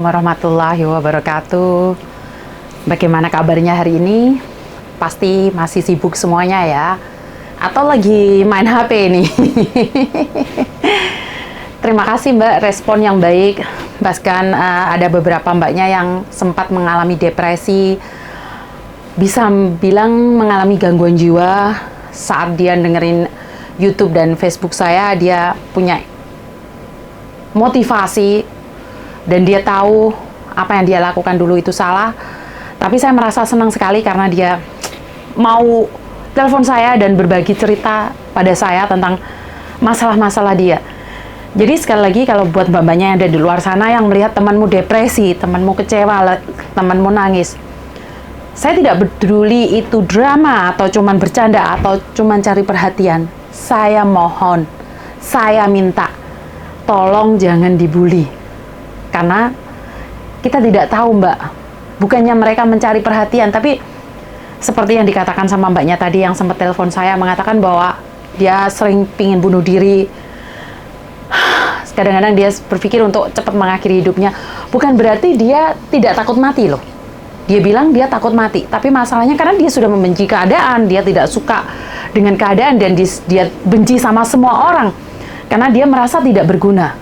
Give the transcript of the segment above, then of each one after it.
Warahmatullahi wabarakatuh. Bagaimana kabarnya hari ini? Pasti masih sibuk semuanya ya. Atau lagi main HP nih. Terima kasih Mbak, respon yang baik. Bahkan ada beberapa mbaknya yang sempat mengalami depresi, bisa bilang mengalami gangguan jiwa saat dia dengerin YouTube dan Facebook saya. Dia punya motivasi dan dia tahu apa yang dia lakukan dulu itu salah. Tapi saya merasa senang sekali karena dia mau telepon saya dan berbagi cerita pada saya tentang masalah-masalah dia. Jadi sekali lagi, kalau buat mbak-mbaknya yang ada di luar sana yang melihat temanmu depresi, temanmu kecewa, temanmu nangis, saya tidak peduli itu drama atau cuman bercanda atau cuman cari perhatian. Saya mohon, saya minta, tolong jangan dibully. Karena kita tidak tahu Mbak, bukannya mereka mencari perhatian, tapi seperti yang dikatakan sama mbaknya tadi yang sempat telepon saya, mengatakan bahwa dia sering pingin bunuh diri. Kadang-kadang dia berpikir untuk cepat mengakhiri hidupnya. Bukan berarti dia tidak takut mati loh. Dia bilang dia takut mati, tapi masalahnya karena dia sudah membenci keadaan, dia tidak suka dengan keadaan, dan dia benci sama semua orang karena dia merasa tidak berguna.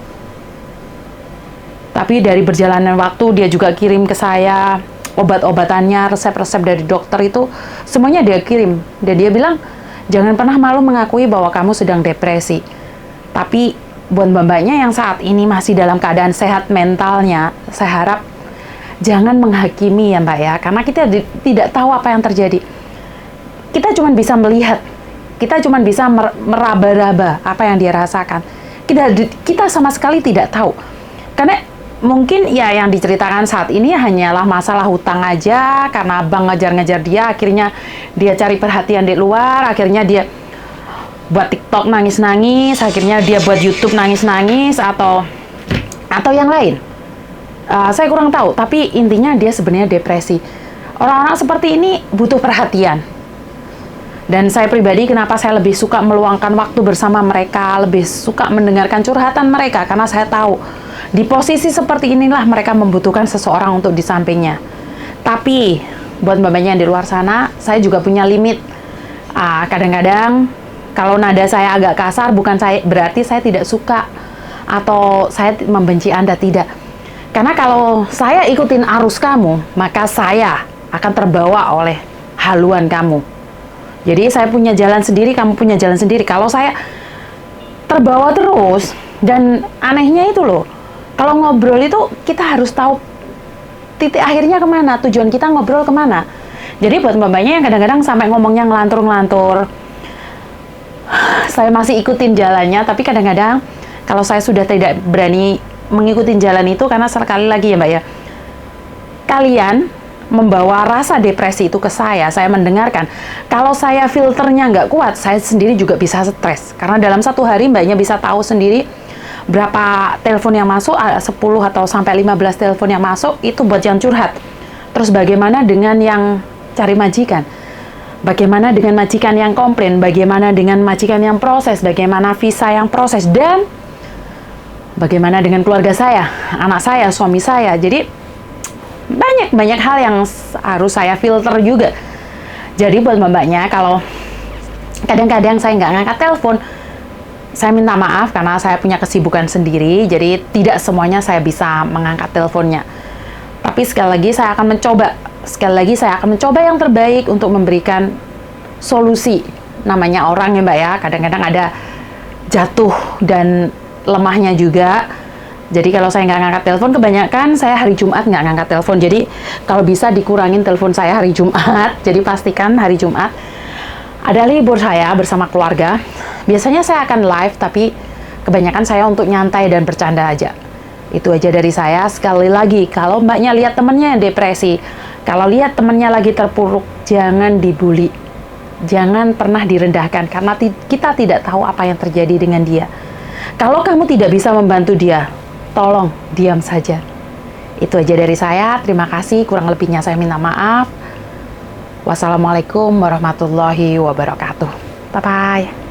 Tapi dari berjalanan waktu dia juga kirim ke saya obat-obatannya, resep-resep dari dokter itu semuanya dia kirim. Dan dia bilang, jangan pernah malu mengakui bahwa kamu sedang depresi. Tapi buat mbak-mbaknya yang saat ini masih dalam keadaan sehat mentalnya, saya harap jangan menghakimi ya mbak ya, karena kita tidak tahu apa yang terjadi. Kita cuma bisa melihat, kita cuma bisa meraba-raba apa yang dia rasakan. Kita sama sekali tidak tahu. Karena mungkin ya yang diceritakan saat ini hanyalah masalah hutang aja, karena abang ngejar-ngejar dia, akhirnya dia cari perhatian di luar, akhirnya dia buat TikTok nangis-nangis, akhirnya dia buat YouTube nangis-nangis, atau yang lain. Saya kurang tahu, tapi intinya dia sebenarnya depresi. Orang-orang seperti ini butuh perhatian. Dan saya pribadi, kenapa saya lebih suka meluangkan waktu bersama mereka, lebih suka mendengarkan curhatan mereka, karena saya tahu di posisi seperti inilah mereka membutuhkan seseorang untuk di sampingnya. Tapi buat mbak-mbaknya yang di luar sana, saya juga punya limit. Kadang-kadang kalau nada saya agak kasar, bukan berarti saya tidak suka atau saya membenci Anda, tidak. Karena kalau saya ikutin arus kamu, maka saya akan terbawa oleh haluan kamu. Jadi saya punya jalan sendiri, kamu punya jalan sendiri. Kalau saya terbawa terus, dan anehnya itu loh, kalau ngobrol itu kita harus tahu titik akhirnya kemana, tujuan kita ngobrol kemana. Jadi buat mbak-mbaknya yang kadang-kadang sampai ngomongnya ngelantur-ngelantur, saya masih ikutin jalannya, tapi kadang-kadang kalau saya sudah tidak berani mengikuti jalan itu, karena sekali lagi ya mbak ya, kalian membawa rasa depresi itu ke saya mendengarkan. Kalau saya filternya nggak kuat, saya sendiri juga bisa stres. Karena dalam satu hari mbaknya bisa tahu sendiri berapa telepon yang masuk, 10 atau sampai 15 telepon yang masuk, itu buat yang curhat. Terus bagaimana dengan yang cari majikan? Bagaimana dengan majikan yang komplain? Bagaimana dengan majikan yang proses? Bagaimana visa yang proses? Dan bagaimana dengan keluarga saya, anak saya, suami saya? Jadi banyak hal yang harus saya filter juga. Jadi buat mbaknya, kalau kadang-kadang saya nggak ngangkat telepon, saya minta maaf karena saya punya kesibukan sendiri, jadi tidak semuanya saya bisa mengangkat teleponnya. Tapi sekali lagi saya akan mencoba yang terbaik untuk memberikan solusi. Namanya orang ya mbak ya, kadang-kadang ada jatuh dan lemahnya juga. Jadi kalau saya nggak ngangkat telepon, kebanyakan saya hari Jumat nggak ngangkat telepon. Jadi kalau bisa dikurangin telepon saya hari Jumat. Jadi pastikan hari Jumat ada libur saya bersama keluarga. Biasanya saya akan live, tapi kebanyakan saya untuk nyantai dan bercanda aja. Itu aja dari saya. Sekali lagi, kalau mbaknya lihat temennya yang depresi, kalau lihat temennya lagi terpuruk, jangan dibully. Jangan pernah direndahkan, karena kita tidak tahu apa yang terjadi dengan dia. Kalau kamu tidak bisa membantu dia, tolong diam saja. Itu aja dari saya. Terima kasih. Kurang lebihnya saya minta maaf. Wassalamualaikum warahmatullahi wabarakatuh. Bye-bye.